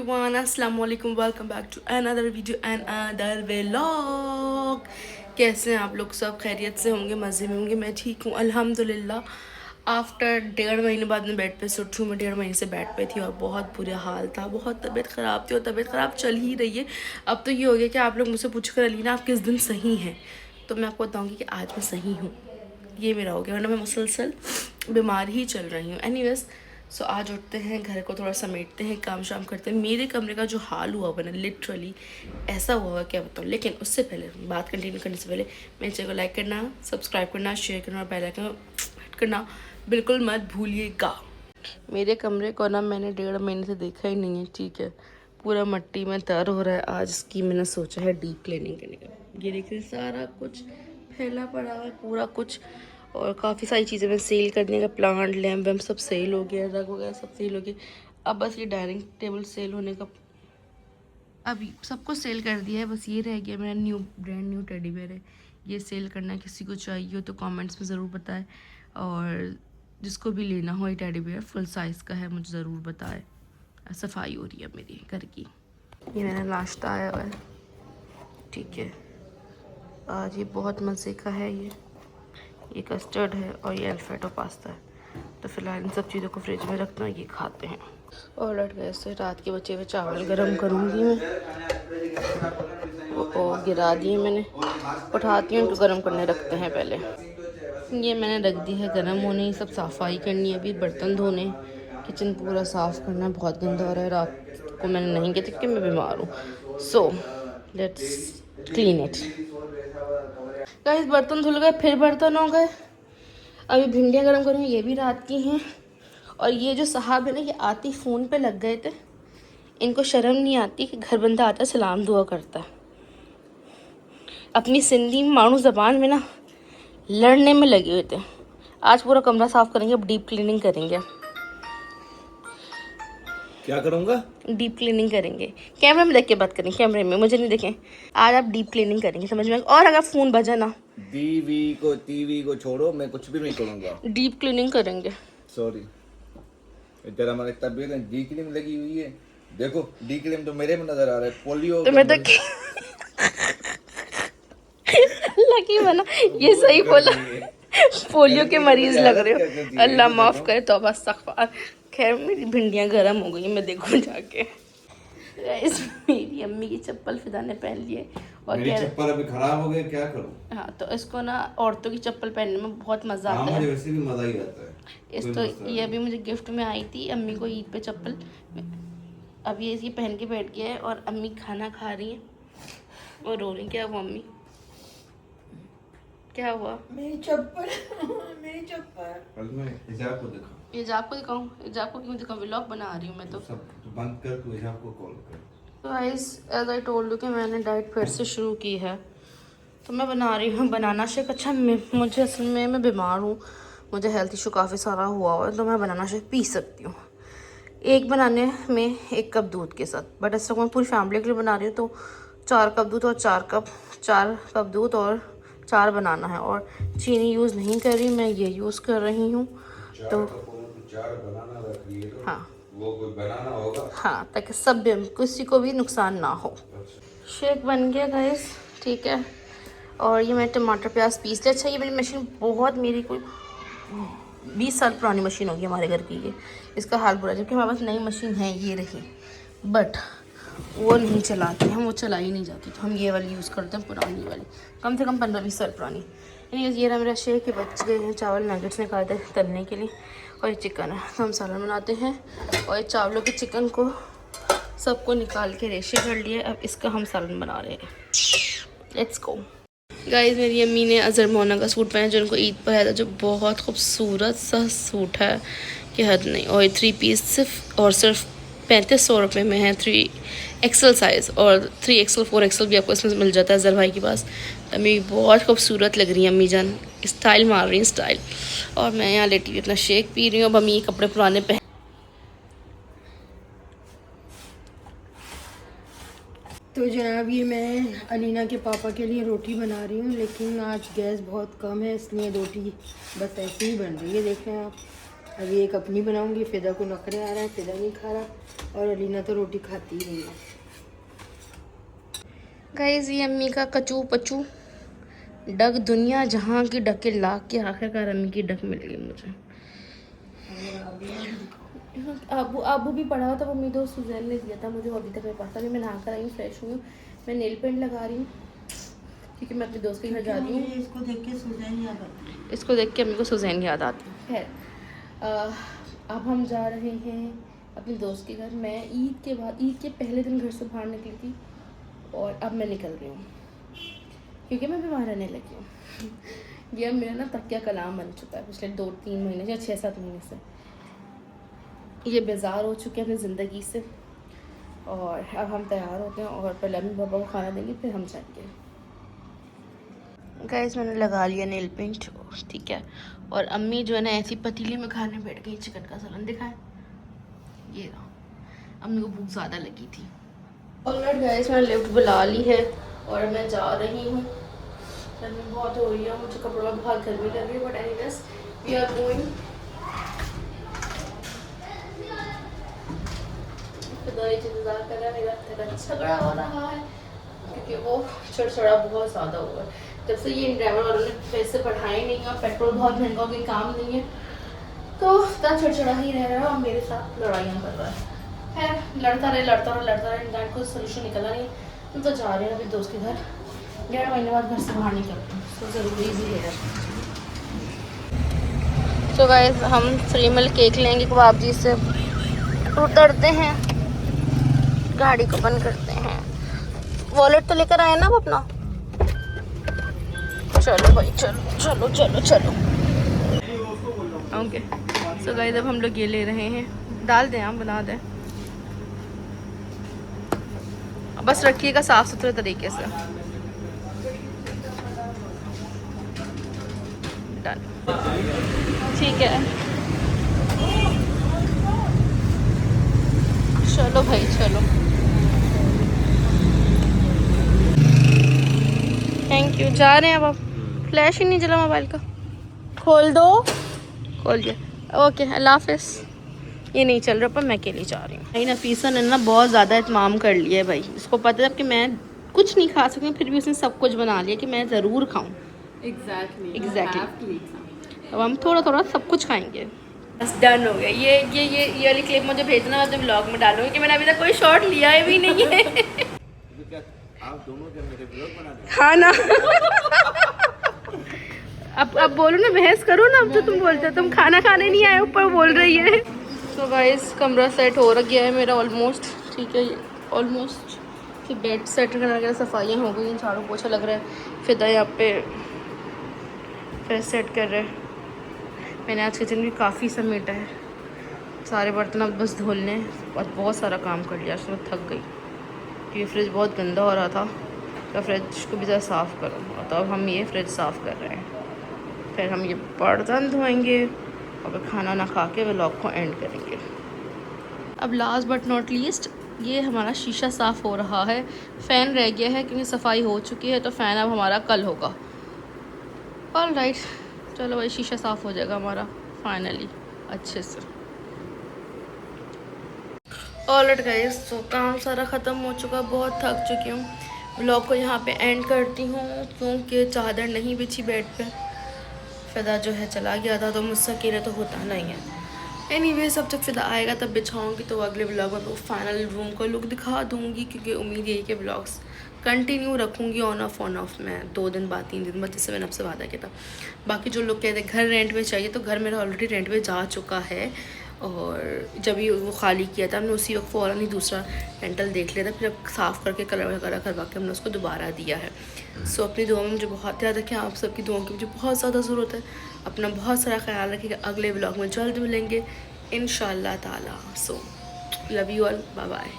Everyone, अस्सलाम वालेकुम, welcome back to another video and another vlog. कैसे हैं आप लोग? सब खैरियत से होंगे, मज़े में होंगे। मैं ठीक हूँ अल्हम्दुलिल्लाह। आफ्टर 1.5 महीने बाद मैं बेड पे से उठी हूँ। मैं 1.5 महीने से बेड पे थी और बहुत बुरा हाल था, बहुत तबीयत ख़राब थी और तबीयत ख़राब चल ही रही है। अब तो ये हो गया कि आप लोग मुझसे पूछ कर अलीना आप किस दिन सही हैं, तो मैं आपको बताऊँगी कि आज मैं सही हूँ। ये मेरा हो गया, वरना मैं मुसलसल बीमार ही चल रही हूँ। एनीवेज, सो आज उठते हैं, घर को थोड़ा समेटते हैं, काम शाम करते हैं। मेरे कमरे का जो हाल हुआ हुआ ना, लिटरली ऐसा हुआ हुआ क्या बताऊँ। लेकिन उससे पहले, बात कंटिन्यू करने से पहले, मेरे चैनल को लाइक करना, सब्सक्राइब करना, शेयर करना और बेल आइकन हिट करना बिल्कुल मत भूलिएगा। मेरे कमरे को ना मैंने 1.5 महीने से देखा ही नहीं है, ठीक है। पूरा मिट्टी में तर हो रहा है। आज इसकी मैंने सोचा है डीप क्लीनिंग करने का। ये देखिए सारा कुछ फैला पड़ा हुआ है, पूरा कुछ। और काफ़ी सारी चीज़ें मैं सेल करने का, प्लांट लैम्प वैम्प सब सेल हो गया, रग वगैरह सब सेल हो गया। अब बस ये डाइनिंग टेबल सेल होने का, अभी सब कुछ सेल कर दिया है। बस ये रह गया मेरा ब्रांड न्यू टेडी बेयर है, ये सेल करना है। किसी को चाहिए हो तो कमेंट्स में ज़रूर बताएं, और जिसको भी लेना हो ये टेडी बेयर फुल साइज़ का है मुझे ज़रूर बताएं। सफाई हो रही है मेरी घर की। ये मेरा नाश्ता आया हुआ है, ठीक है। आज ये बहुत मज़े का है। ये कस्टर्ड है और ये अल्फ्रेडो पास्ता है। तो फिलहाल इन सब चीज़ों को फ्रिज में रखना, ये खाते हैं। और लट गए से रात के बचे हुए चावल गरम करूँगी मैं। वो गिरा दिए मैंने, उठाती हूँ, इनको गरम करने रखते हैं पहले। ये मैंने रख दी है गरम होने। ये सब सफाई करनी है, अभी बर्तन धोने, किचन पूरा साफ़ करना है। बहुत गंदा हो रहा है, रात को मैंने नहीं किया क्योंकि मैं बीमार हूँ। So let's clean it. Guys बर्तन धुल गए, फिर बर्तन हो गए। अभी भिंडियाँ गरम करूँगी, ये भी रात की हैं। और ये जो साहब है ना, ये आती फ़ोन पे लग गए थे। इनको शर्म नहीं आती कि घर बंदा आता है सलाम दुआ करता है। अपनी सिंधी मानू ज़बान में ना लड़ने में लगे हुए थे। आज पूरा कमरा साफ़ करेंगे, अब डीप क्लीनिंग करेंगे। क्या करूँगा? डीप क्लीनिंग करेंगे। कैमरे में देख के बात करें, कैमरे में मुझे नहीं देखें। आज आप डीप क्लीनिंग करेंगे, समझ में? और अगर फ़ोन बजा ना, टीवी को छोड़ो, मैं कुछ भी नहीं करूँगा। डीप क्लीनिंग करेंगे। सॉरी, इधर हमारी तबीयत में डी क्रीम लगी हुई है। देखो डी क्रीम तो मेरे में नजर आ रहा है। पोलियो तो मैं तो लकी बना, ये सही बोला। पोलियो के मरीज लग रहे हो, अल्लाह माफ़ करे। तो बस सख्फार। खैर मेरी भिंडियाँ गर्म हो गई, मैं देखूँ जाके। गाइस मेरी अम्मी की चप्पल फिदा ने पहन लिए और मेरी चप्पल अभी खराब हो गई, क्या करूं? हाँ, तो इसको ना औरतों की चप्पल पहनने में बहुत मज़ा आता है। मुझे वैसे भी मजा ही आता है। इस तो ये अभी मुझे गिफ्ट में आई थी अम्मी को ईद पे चप्पल। अभी ये पहन के बैठ गया है और अम्मी खाना खा रही हैं और रो रही। क्या हुआ अम्मी, क्या हुआ? मेरी चप्पल मेरी चप्पल। हिजाब को दिखा। हिजाब को दिखाऊं? हिजाब को क्यों दिखाऊं? व्लॉग बना रही हूँ मैं तो। सब तो बंद कर, तू हिजाब को कॉल कर। तो guys as I told you कि मैंने डाइट फिर से शुरू की है, तो मैं बना रही हूँ बनाना शेक। अच्छा मुझे असल में मैं बीमार हूँ, मुझे हेल्थ इशू काफ़ी सारा हुआ है, तो मैं बनाना शेक पी सकती हूँ एक बनाने में 1 कप दूध के साथ। बट इस मैं पूरी फैमिली के लिए बना रही हूँ, तो 4 कप दूध और 4 कप दूध और 4 बनाना है। और चीनी यूज़ नहीं कर रही मैं, ये यूज़ कर रही हूँ। तो 4 बनाना रख रही है, तो हाँ वो कुछ बनाना होगा। हाँ, ताकि सब किसी को भी नुकसान ना हो। शेक बन गया गाइस, ठीक है। और ये मैंने टमाटर प्याज पीस लिया। अच्छा ये मेरी मशीन बहुत, मेरी कोई 20 साल पुरानी मशीन होगी हमारे घर की। ये इसका हाल बुरा, जबकि हमारे पास नई मशीन है ये रही, बट वो नहीं चलाते हम, वो चलाई नहीं जाती, तो हम ये वाली यूज़ करते हैं, पुरानी वाली, कम से कम 15-20 साल पुरानी। यानी ये रहा मेरा शेक के बच गए हैं चावल, नगेट्स निकाल दे तलने के लिए। और ये चिकन है, तो हम सालन बनाते हैं। और ये चावलों के चिकन को सबको निकाल के रेशे कर लिए, अब इसका हम सालन बना रहे हैं। Let's go. गाइस मेरी अम्मी ने अजहर मोना का सूट पहना जो उनको ईद पर आया था, जो बहुत खूबसूरत सा सूट है कि हद नहीं। और 3 पीस सिर्फ 3500 रुपये में है। 3XL साइज़ और 3XL 4XL भी आपको इसमें मिल जाता है अजहर भाई के पास। तो अम्मी बहुत खूबसूरत लग रही है, अम्मी जान स्टाइल मार रही हैं स्टाइल। और मैं यहाँ लेटी हुई अपना शेक पी रही हूँ। अब अम्मी ये कपड़े पुराने पहन, तो जनाब ये मैं अलीना के पापा के लिए रोटी बना रही हूँ, लेकिन आज गैस बहुत कम है, इसलिए रोटी बस ऐसे ही बन रही है। देख रहे हैं आप, अभी एक अपनी बनाऊंगी। फिदा को नखरे आ रहा है, फिदा नहीं खा रहा, और अलीना तो रोटी खाती ही नहीं है। गाइस ये अम्मी का कचू पचू डग दुनिया जहाँ की डके ला के आखिरकार अम्मी की डक मिल गई मुझे। आबू भी पढ़ा हुआ था, वो मेरी दोस्त सुजैन ने दिया था मुझे, अभी तक मेरे पास। अभी मैं नहा कर आई हूँ, फ्रेश हुई हूँ, मैं नेल पेंट लगा रही हूँ क्योंकि मैं अपनी दोस्त के घर जा रही हूँ। इसको देख के सुजैन याद आती है। इसको देख के अम्मी को सुजैन याद आती है। खैर अब हम जा रहे हैं अपनी दोस्त के घर। मैं ईद के बाद, ईद के पहले दिन घर से बाहर निकली थी और अब मैं निकल रही हूँ क्योंकि मैं बीमार रहने लगी हूँ। ये अब मेरा ना तकिया कलाम बन चुका है पिछले 2-3 महीने या 6-7 महीने से। ये बेजार हो चुके हैं अपनी ज़िंदगी से और अब हम तैयार होते हैं और पहले अम्मी पापा को खाना देंगे, फिर हम जाएंगे। गाइस मैंने लगा लिया नेल पेंट, ठीक है। और अम्मी जो है ना ऐसी पतीली में खाने बैठ गई। चिकन का सालन दिखाएं, ये रहा। अम्मी को भूख ज़्यादा लगी थी। ऑलराइट गाइस मैंने लिफ्ट बुला ली है और मैं जा रही हूँ। गर्मी बहुत हो रही है, मुझे कपड़ों में बहुत गर्मी लग रही है, but anyways we are going. इंतजार कर रहा है, मेरा झगड़ा हो रहा है क्योंकि वो छड़छड़ा बहुत ज़्यादा हुआ है। जब से ये ड्राइवर वालों ने पैसे बढ़ाए नहीं और पेट्रोल बहुत महंगा हो गया, काम नहीं है, तो इतना छड़छड़ा ही रह रहा है और मेरे साथ लड़ाइयाँ कर रहा है। खैर लड़ता रहे, इनका कोई सोल्यूशन निकला नहीं। हम तो जा रहे हैं अभी दोस्त के घर। 1.5 महीने बाद घर से बाहर निकल रहे हैं, तो ज़रूरी भी है। तो गाइस हम फ्री मिल केक लेंगे कबाब जी से, उतरते हैं, गाड़ी को बंद करते हैं। वॉलेट तो लेकर आए ना आप अपना? चलो भाई चलो। ओके सो गाइस अब हम लोग ये ले रहे हैं। डाल दें, आप बना दें, बस रखिएगा साफ सुथरे तरीके से। डन, ठीक है। चलो भाई चलो, थैंक यू। जा रहे हैं अब। फ्लैश ही नहीं चला मोबाइल का, खोल दो, खोल दिया। ओके अल्लाह हाफिज़। ये नहीं चल रहा पर मैं अकेली जा रही हूँ। भाई नफीसा ने ना बहुत ज़्यादा इत्माम कर लिया है भाई। इसको पता है कि मैं कुछ नहीं खा सकती, फिर भी उसने सब कुछ बना लिया कि मैं ज़रूर खाऊँ। एग्जैक्टली। अब हम थोड़ा सब कुछ खाएंगे। बस डन हो गया। ये वाली क्लिप मुझे भेजना, मैं अपने ब्लॉग में डालूंगी कि मैंने अभी तक कोई शॉट लिया है भी नहीं है। आप दोनों जब मेरे ब्लॉग बना दें। हाँ ना। अब बोलो ना, बहस करो ना। अब तो तुम बोलते हो तुम खाना खाने नहीं आए, ऊपर बोल रही है। तो गाइस कमरा सेट हो गया है मेरा ऑलमोस्ट, ठीक है। ऑलमोस्ट फिर बेड सेट करना वगैरह सफाइयाँ हो गई, झाड़ू पोछा लग रहा है। फिदा यहाँ पे फिर सेट कर रहे हैं। मैंने आज किचन भी काफ़ी समेटा है, सारे बर्तन अब बस धुलने और बहुत सारा काम कर लिया। आज मैं थक गई। ये फ्रिज बहुत गंदा हो रहा था, तो फ्रिज को भी ज़रा साफ़ करो। तो अब हम ये फ्रिज साफ़ कर रहे हैं, फिर हम ये बर्तन धोएंगे और फिर खाना ना खा के व्लॉग को एंड करेंगे। अब लास्ट बट नॉट लीस्ट ये हमारा शीशा साफ़ हो रहा है। फ़ैन रह गया है क्योंकि सफाई हो चुकी है, तो फ़ैन अब हमारा कल होगा। ऑलराइट चलो भाई, शीशा साफ़ हो जाएगा हमारा फाइनली अच्छे से। ऑलराइट गाइस, तो काम सारा ख़त्म हो चुका, बहुत थक चुकी हूँ। व्लॉग को यहाँ पे एंड करती हूँ क्योंकि चादर नहीं बिछी बेड पे। फ़िदा जो है चला गया था, तो मुझसे अकेले तो होता नहीं है। एनीवेज अब जब फ़िदा आएगा तब बिछाऊँगी, तो अगले व्लॉग में वो फाइनल रूम का लुक दिखा दूँगी, क्योंकि उम्मीद यही कि व्लॉग्स कंटिन्यू रखूँगी ऑन ऑफ मैं 2 दिन बाद 3 दिन बाद, जिससे मैंने आपसे वादा किया था। बाकी जो लोग कहते हैं घर रेंट पे चाहिए, तो घर मेरा ऑलरेडी रेंट पे जा चुका है, और जब ही वो खाली किया था हमने उसी वक्त फ़ौरन ही दूसरा रेंटल देख लिया था। फिर अब साफ़ करके कलर वगैरह करवा के हमने उसको दोबारा दिया है। सो अपनी दुआ में मुझे बहुत याद रखें, आप सबकी दुआओं की मुझे बहुत ज़्यादा ज़रूरत है। अपना बहुत सारा ख्याल रखिएगा। अगले व्लॉग में जल्द मिलेंगे इंशाल्लाह ताला। So love you all, bye bye.